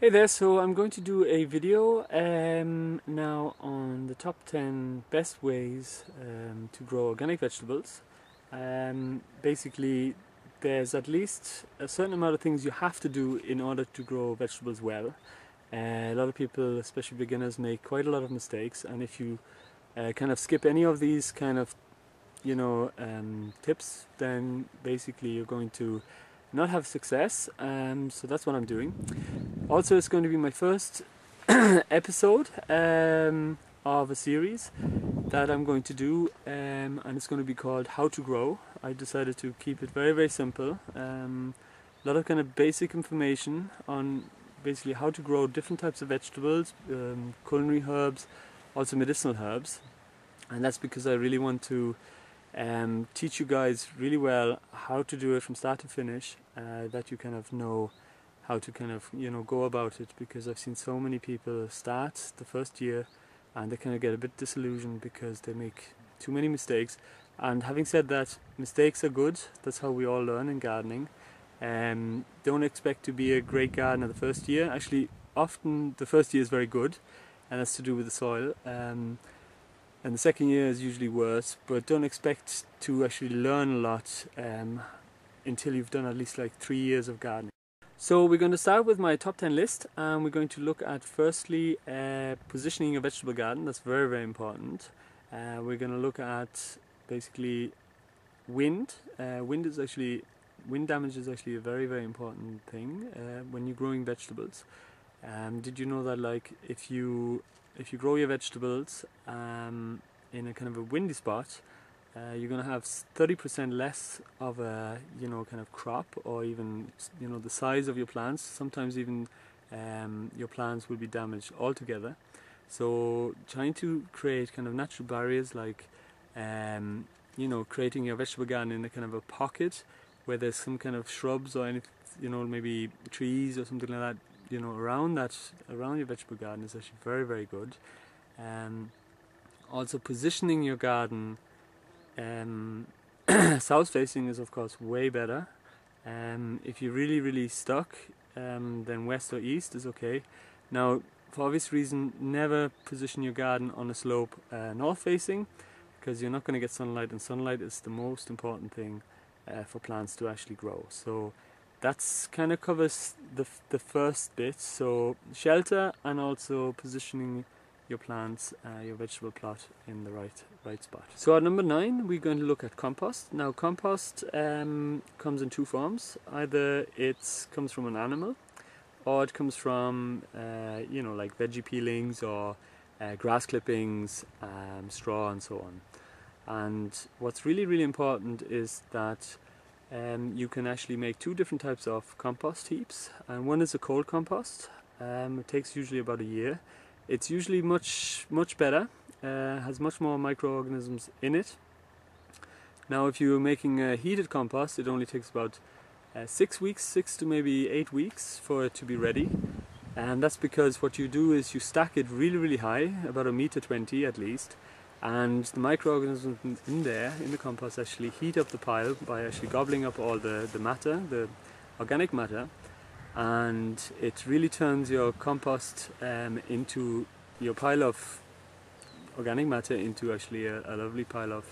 Hey there, so I'm going to do a video now on the top 10 best ways to grow organic vegetables. Basically, there's at least a certain amount of things you have to do in order to grow vegetables well. A lot of people, especially beginners, make quite a lot of mistakes, and if you kind of skip any of these kind of tips, then basically you're going to not have success. So that's what I'm doing. Also, it's going to be my first episode of a series that I'm going to do, and it's going to be called How to Grow. I decided to keep it very, very simple. A lot of kind of basic information on basically how to grow different types of vegetables, culinary herbs, also medicinal herbs. And that's because I really want to teach you guys really well how to do it from start to finish, that you kind of know how to kind of go about it, because I've seen so many people start the first year and they kind of get a bit disillusioned because they make too many mistakes. And having said that, mistakes are good. That's how we all learn in gardening. Don't expect to be a great gardener the first year. Actually, often the first year is very good, and that's to do with the soil. And the second year is usually worse, but don't expect to actually learn a lot until you've done at least like 3 years of gardening. So we're going to start with my top 10 list, and we're going to look at firstly positioning a vegetable garden. That's very, very important. We're going to look at basically wind. Wind damage is actually a very, very important thing when you're growing vegetables. Did you know that like if you grow your vegetables in a kind of a windy spot, you're going to have 30% less of a kind of crop, or even the size of your plants. Sometimes even your plants will be damaged altogether. So trying to create kind of natural barriers, like creating your vegetable garden in a kind of a pocket where there's some kind of shrubs or anything, maybe trees or something like that, around your vegetable garden is actually very, very good. Also positioning your garden south facing is of course way better. If you're really, really stuck, then west or east is okay. Now, for obvious reason, never position your garden on a slope north facing, because you're not going to get sunlight, and sunlight is the most important thing for plants to actually grow. So that's kind of covers the first bit. So shelter, and also positioning your plants, your vegetable plot in the right spot. So at number 9, we're going to look at compost. Now, compost comes in two forms. Either it comes from an animal, or it comes from like veggie peelings, or grass clippings, straw, and so on. And what's really, really important is that you can actually make two different types of compost heaps. And one is a cold compost. It takes usually about a year. It's usually much better, has much more microorganisms in it. Now, if you're making a heated compost, it only takes about 6 weeks, 6 to maybe 8 weeks for it to be ready. And that's because what you do is you stack it really, really high, about 1.20 meters at least, and the microorganisms in there, in the compost, actually heat up the pile by actually gobbling up all the matter, the organic matter, and it really turns your compost into your pile of organic matter into actually a lovely pile of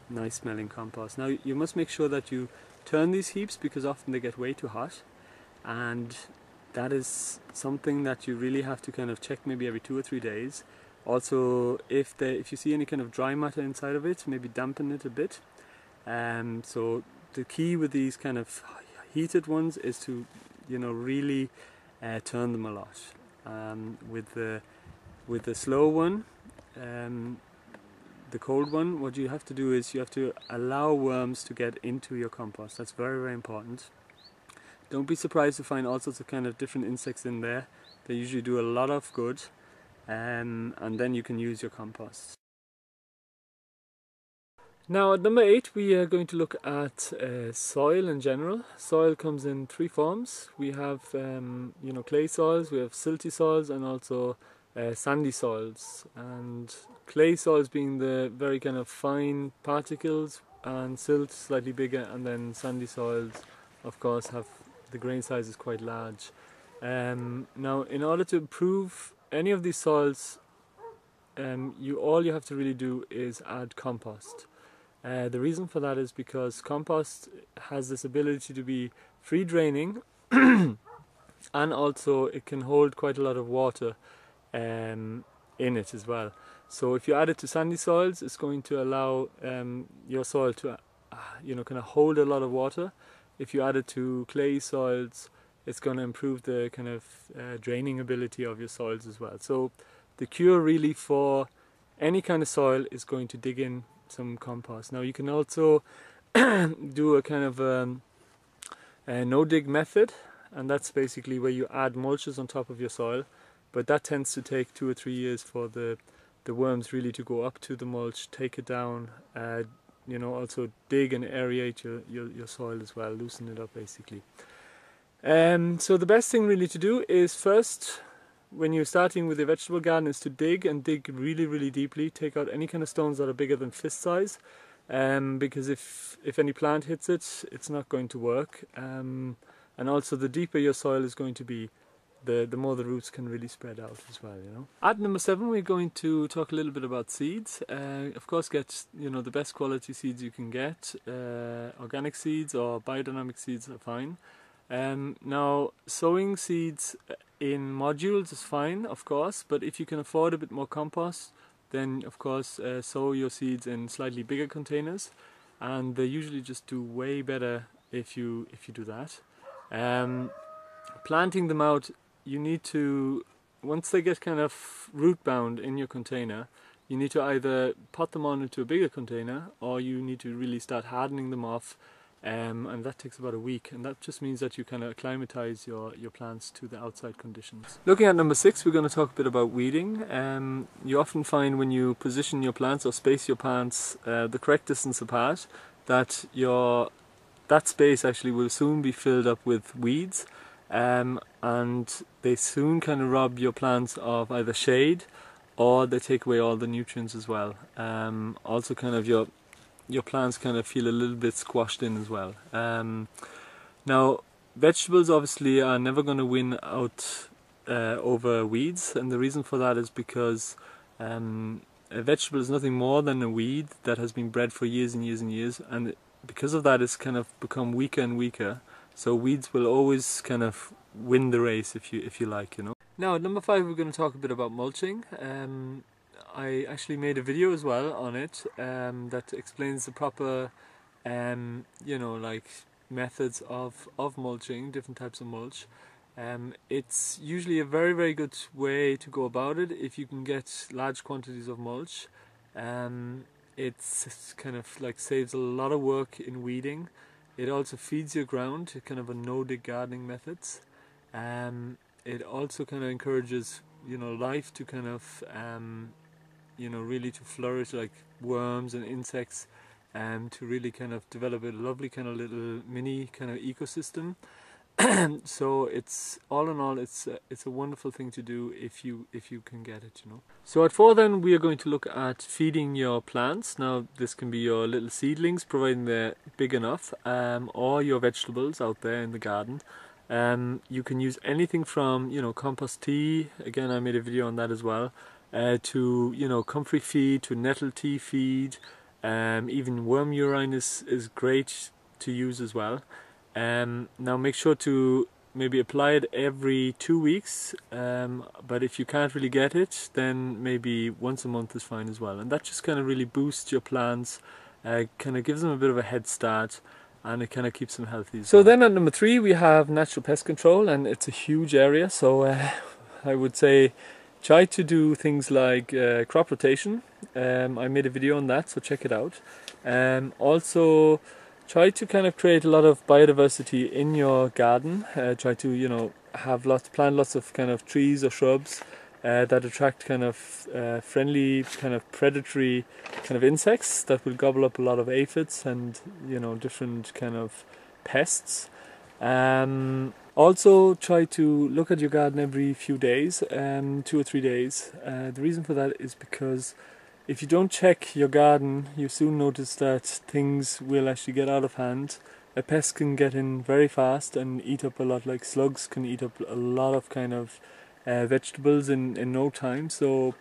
nice smelling compost. Now, you must make sure that you turn these heaps, because often they get way too hot, and that is something that you really have to kind of check maybe every 2 or 3 days. Also, if you see any kind of dry matter inside of it, maybe dampen it a bit. So the key with these kind of heated ones is to really turn them a lot. With the slow one, the cold one, what you have to do is you have to allow worms to get into your compost. That's very, very important. Don't be surprised to find all sorts of kind of different insects in there. They usually do a lot of good, and then you can use your compost. Now at number 8, we are going to look at soil in general. Soil comes in 3 forms. We have clay soils, we have silty soils, and also sandy soils. And clay soils being the very kind of fine particles, and silt slightly bigger, and then sandy soils of course have the grain size is quite large. Now, in order to improve any of these soils, all you have to really do is add compost. The reason for that is because compost has this ability to be free draining and also it can hold quite a lot of water in it as well. So if you add it to sandy soils, it's going to allow your soil to kind of hold a lot of water. If you add it to clay soils, it's going to improve the kind of draining ability of your soils as well. So the cure really for any kind of soil is going to dig in some compost. Now you can also do a kind of a no-dig method, and that's basically where you add mulches on top of your soil, but that tends to take 2 or 3 years for the worms really to go up to the mulch, take it down, also dig and aerate your soil as well, loosen it up basically. So the best thing really to do is first, when you're starting with a vegetable garden, is to dig really, really deeply. Take out any kind of stones that are bigger than fist size, because if any plant hits it, it's not going to work. And also the deeper your soil is going to be, the more the roots can really spread out as well, you know. At number 7, we're going to talk a little bit about seeds. Of course, get the best quality seeds you can get. Organic seeds or biodynamic seeds are fine. Now, sowing seeds in modules is fine, of course, but if you can afford a bit more compost, then of course sow your seeds in slightly bigger containers, and they usually just do way better if you do that. Planting them out, you need to, once they get kind of root bound in your container, you need to either pot them on into a bigger container, or you need to really start hardening them off. And that takes about a week, and that just means that you kind of acclimatize your plants to the outside conditions. Looking at number 6, we're going to talk a bit about weeding. You often find when you position your plants or space your plants the correct distance apart, that that space actually will soon be filled up with weeds, and they soon kind of rob your plants of either shade, or they take away all the nutrients as well. Also kind of your plants kind of feel a little bit squashed in as well. Now, vegetables obviously are never going to win out over weeds, and the reason for that is because a vegetable is nothing more than a weed that has been bred for years and years and years, and because of that it's kind of become weaker and weaker. So weeds will always kind of win the race, if you like, you know. Now at number 5, we're going to talk a bit about mulching. I actually made a video as well on it that explains the proper methods of mulching, different types of mulch. It's usually a very, very good way to go about it if you can get large quantities of mulch. It's kind of like saves a lot of work in weeding. It also feeds your ground, kind of a no-dig gardening methods. It also kind of encourages life to kind of really to flourish, like worms and insects, to really kind of develop a lovely kind of little mini kind of ecosystem. So it's all in all, it's a wonderful thing to do if you can get it, you know. So at 4 then, we are going to look at feeding your plants. Now this can be your little seedlings, providing they're big enough, or your vegetables out there in the garden. You can use anything from compost tea. Again, I made a video on that as well. To comfrey feed, to nettle tea feed, even worm urine is great to use as well. Now make sure to maybe apply it every 2 weeks, but if you can't really get it, then maybe once a month is fine as well, and that just kind of really boosts your plants, kind of gives them a bit of a head start, and it kind of keeps them healthy. So then at number 3 we have natural pest control, and it's a huge area, so I would say try to do things like crop rotation. I made a video on that, so check it out. Also try to kind of create a lot of biodiversity in your garden. Try to plant lots of kind of trees or shrubs that attract kind of friendly, kind of predatory kind of insects that will gobble up a lot of aphids and different kind of pests. Also try to look at your garden every few days, 2 or 3 days. The reason for that is because if you don't check your garden, you soon notice that things will actually get out of hand a pest can get in very fast and eat up a lot, like slugs can eat up a lot of kind of vegetables in no time. So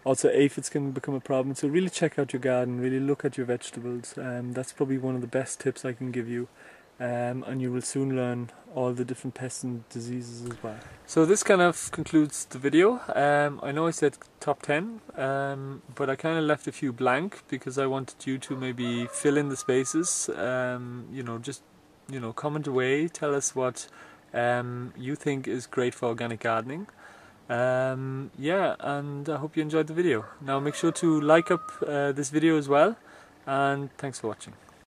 also aphids can become a problem. So really check out your garden, really look at your vegetables. That's probably one of the best tips I can give you. And you will soon learn all the different pests and diseases as well. So this kind of concludes the video. I know I said top 10, but I kind of left a few blank because I wanted you to maybe fill in the spaces. Just comment away, tell us what you think is great for organic gardening. Yeah, and I hope you enjoyed the video. Now make sure to like up this video as well, and thanks for watching.